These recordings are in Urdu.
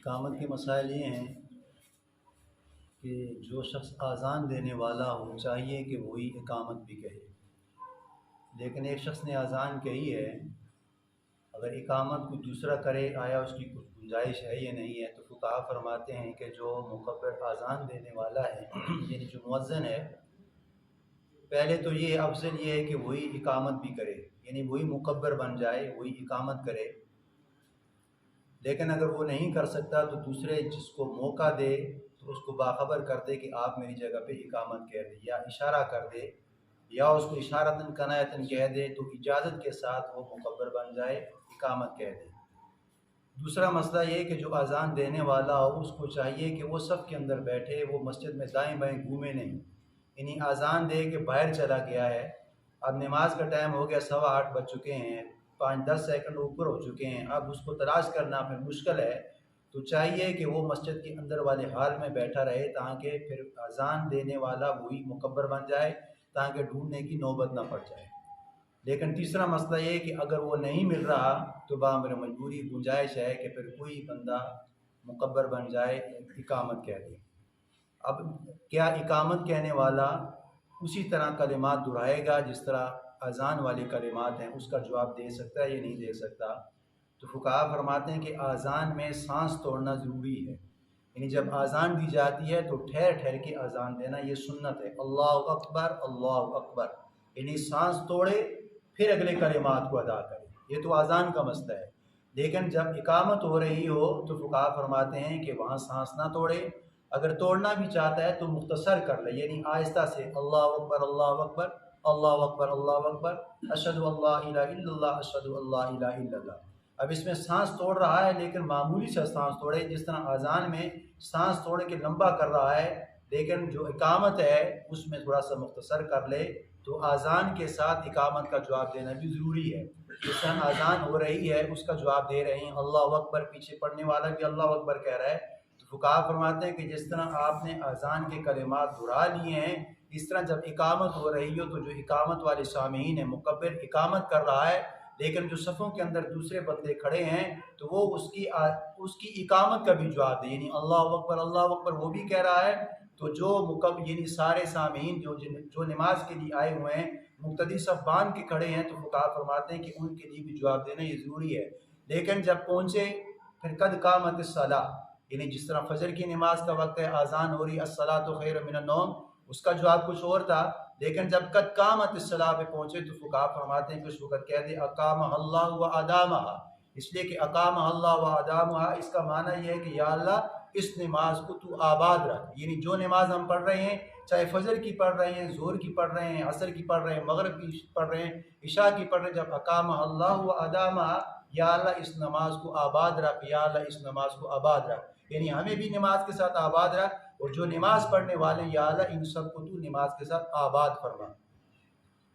اقامت کے مسائل یہ ہیں کہ جو شخص اذان دینے والا ہو چاہیے کہ وہی اقامت بھی کہے، لیکن ایک شخص نے اذان کہی ہے، اگر اقامت کوئی دوسرا کرے آیا اس کی کچھ گنجائش ہے یا نہیں ہے؟ تو فقہا فرماتے ہیں کہ جو مکبر اذان دینے والا ہے یعنی جو مؤذن ہے، پہلے تو یہ افضل یہ ہے کہ وہی اقامت بھی کرے، یعنی وہی مکبر بن جائے، وہی اقامت کرے۔ لیکن اگر وہ نہیں کر سکتا تو دوسرے جس کو موقع دے تو اس کو باخبر کر دے کہ آپ میری جگہ پہ اقامت کہہ دے، یا اشارہ کر دے، یا اس کو اشارتاً کنایتاً کہہ دے تو اجازت کے ساتھ وہ مکبر بن جائے، اقامت کہہ دے۔ دوسرا مسئلہ یہ کہ جو اذان دینے والا ہو اس کو چاہیے کہ وہ صف کے اندر بیٹھے، وہ مسجد میں دائیں بائیں گھومے نہیں، یعنی اذان دے کہ باہر چلا گیا ہے، اب نماز کا ٹائم ہو گیا، 8:15 بج چکے ہیں، 5-10 سیکنڈ اوپر ہو چکے ہیں، اب اس کو تلاش کرنا پھر مشکل ہے، تو چاہیے کہ وہ مسجد کے اندر والے حال میں بیٹھا رہے تاکہ پھر اذان دینے والا وہی مکبر بن جائے، تاکہ ڈھونڈنے کی نوبت نہ پڑ جائے۔ لیکن تیسرا مسئلہ یہ کہ اگر وہ نہیں مل رہا تو بامر مجبوری گنجائش ہے کہ پھر کوئی بندہ مکبر بن جائے، اقامت کہہ دے۔ اب کیا اقامت کہنے والا اسی طرح کلمات دہرائے گا جس طرح اذان والے کلمات ہیں، اس کا جواب دے سکتا ہے یا نہیں دے سکتا؟ تو فقہا فرماتے ہیں کہ اذان میں سانس توڑنا ضروری ہے، یعنی جب اذان دی جاتی ہے تو ٹھہر ٹھہر کے اذان دینا، یہ سنت ہے، اللہ اکبر اللہ اکبر، یعنی سانس توڑے پھر اگلے کلمات کو ادا کرے، یہ تو اذان کا مسئلہ ہے۔ لیکن جب اقامت ہو رہی ہو تو فقہا فرماتے ہیں کہ وہاں سانس نہ توڑے، اگر توڑنا بھی چاہتا ہے تو مختصر کر لے، یعنی آہستہ سے اللہ اکبر اللہ اکبر اللہ اکبر اللہ اکبر اشہد اللہ الہ الا اللہ اشہد اللہ الہ الا اللہ۔ اب اس میں سانس توڑ رہا ہے لیکن معمولی سے سانس توڑے، جس طرح اذان میں سانس توڑ کے لمبا کر رہا ہے، لیکن جو اقامت ہے اس میں تھوڑا سا مختصر کر لے، تو اذان کے ساتھ اقامت کا جواب دینا بھی ضروری ہے۔ جس طرح اذان ہو رہی ہے اس کا جواب دے رہے ہیں اللہ اکبر، پیچھے پڑھنے والا بھی اللہ اکبر کہہ رہا ہے، تو فقہا فرماتے ہیں کہ جس طرح آپ نے اذان کے کلمات دہرا لیے ہیں، اس طرح جب اقامت ہو رہی ہو تو جو اقامت والے سامعین ہیں، مکبر اقامت کر رہا ہے لیکن جو صفوں کے اندر دوسرے بندے کھڑے ہیں تو وہ اس کی اقامت کا بھی جواب دے، یعنی اللہ اکبر وہ بھی کہہ رہا ہے، تو جو یعنی سارے سامعین جو نماز کے لیے آئے ہوئے ہیں، مقتدی صف باندھ کے کھڑے ہیں، تو فقہا فرماتے ہیں کہ ان کے لیے بھی جواب دینا یہ ضروری ہے۔ لیکن جب پہنچے پھر قد قامت الصلاۃ، یعنی جس طرح فجر کی نماز کا وقت ہے، اذان ہو رہی الصلاۃ خیر من النوم، اس کا جواب کچھ اور تھا، لیکن جب قد قامت الصلاۃ پہ پہنچے تو فقہا فرماتے ہیں کہ اس وقت کہہ دے اقامہ اللہ و ادامہ، اس لیے کہ اقامہ اللہ و ادامہ اس کا معنی یہ ہے کہ یا اللہ اس نماز کو تو آباد رکھ، یعنی جو نماز ہم پڑھ رہے ہیں، چاہے فجر کی پڑھ رہے ہیں، ظہر کی پڑھ رہے ہیں، عصر کی پڑھ رہے ہیں، مغرب کی پڑھ رہے ہیں، عشاء کی پڑھ رہے ہیں، جب اقامہ اللہ و ادامہ، یا اللہ اس نماز کو آباد رکھ، یا اللہ اس نماز کو آباد رکھ، یعنی ہمیں بھی نماز کے ساتھ آباد رکھ، اور جو نماز پڑھنے والے یا اللہ ان سب کو تو نماز کے ساتھ آباد فرما۔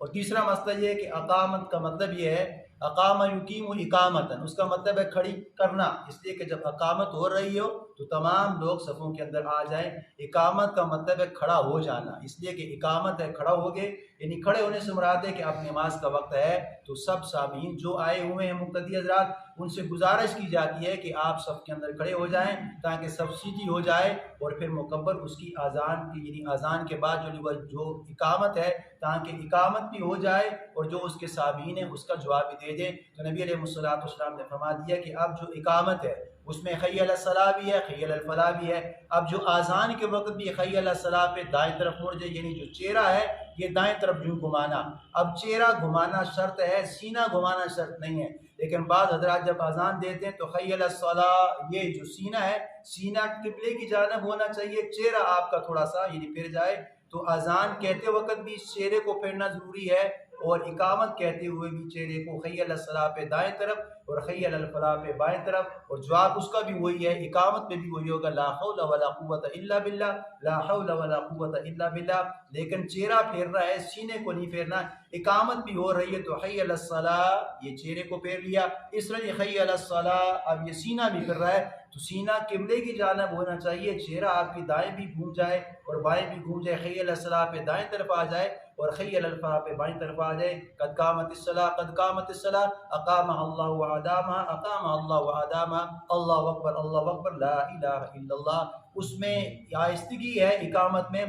اور تیسرا مسئلہ یہ ہے کہ اقامت کا مطلب یہ ہے اقامہ یقیم اقامتاً، اس کا مطلب ہے کھڑی کرنا، اس لیے کہ جب اقامت ہو رہی ہو تو تمام لوگ صفوں کے اندر آ جائیں۔ اقامت کا مطلب ہے کھڑا ہو جانا، اس لیے کہ اقامت ہے کھڑا ہو گئے، یعنی کھڑے ہونے سے مراد ہے کہ اب نماز کا وقت ہے، تو سب سامعین جو آئے ہوئے ہیں مقتدی حضرات ان سے گزارش کی جاتی ہے کہ آپ صف کے اندر کھڑے ہو جائیں تاکہ صف سیدھی ہو جائے، اور پھر مکبر اس کی اذان کی یعنی اذان کے بعد جو اقامت ہے تاکہ اقامت بھی ہو جائے اور جو اس کے سامعین ہیں اس کا جواب بھی دے دیں۔ تو نبی علیہ الصلوۃ والسلام نے فرما دیا کہ اب جو اقامت ہے اس میں حی علی الصلاۃ بھی ہے، حی علی الفلاح بھی ہے، اب جو اذان کے وقت بھی حی علی الصلاۃ پہ دائیں طرف مڑ جائے، یعنی جو چہرہ ہے یہ دائیں طرف یوں گھمانا، اب چہرہ گھمانا شرط ہے، سینہ گھمانا شرط نہیں ہے، لیکن بعض حضرات جب اذان دیتے ہیں تو حی علی الصلاۃ، یہ جو سینہ ہے سینہ قبلے کی جانب ہونا چاہیے، چہرہ آپ کا تھوڑا سا یعنی پھر جائے، تو اذان کہتے وقت بھی چہرے کو پھیرنا ضروری ہے، اور اقامت کہتے ہوئے بھی چہرے کو حی علی الصلاۃ پہ دائیں طرف اور حی علی الفلاح پہ بائیں طرف، اور جواب اس کا بھی وہی ہے، اقامت پہ بھی وہی ہوگا لا حول ولا قوت الا باللہ، لا حول ولا قوت الا باللہ، لیکن چہرہ پھیر رہا ہے، سینے کو نہیں پھیرنا۔ اقامت بھی ہو رہی ہے تو حی علی الصلاۃ، یہ چہرے کو پھیر لیا، اس طرح یہ حی علی الصلاۃ، اب یہ سینہ بھی کر رہا ہے، تو سینہ قبلے کی جانب ہونا چاہیے، چہرہ آپ کی دائیں بھی گھوم جائے اور بائیں بھی گھوم جائے، حی علی الصلاۃ پہ دائیں طرف آ جائے، اور حی علی الفلاح پہ بائیں طرف آ جائے، قد قامت الصلاۃ قد قامت الصلاۃ اقامہ اللہ و ادامہ اقامہ اللہ و ادامہ، اللہ اکبر لا الہ الا اللہ۔ اس میں آہستگی ہے اقامت میں،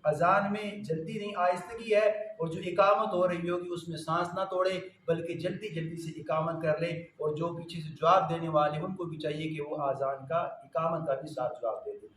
اذان میں جلدی نہیں، آہستگی ہے، اور جو اقامت ہو رہی ہوگی اس میں سانس نہ توڑے بلکہ جلدی جلدی سے اقامت کر لے، اور جو پیچھے سے جواب دینے والے ان کو بھی چاہیے کہ وہ اذان کا اقامت کا بھی ساتھ جواب دے دے۔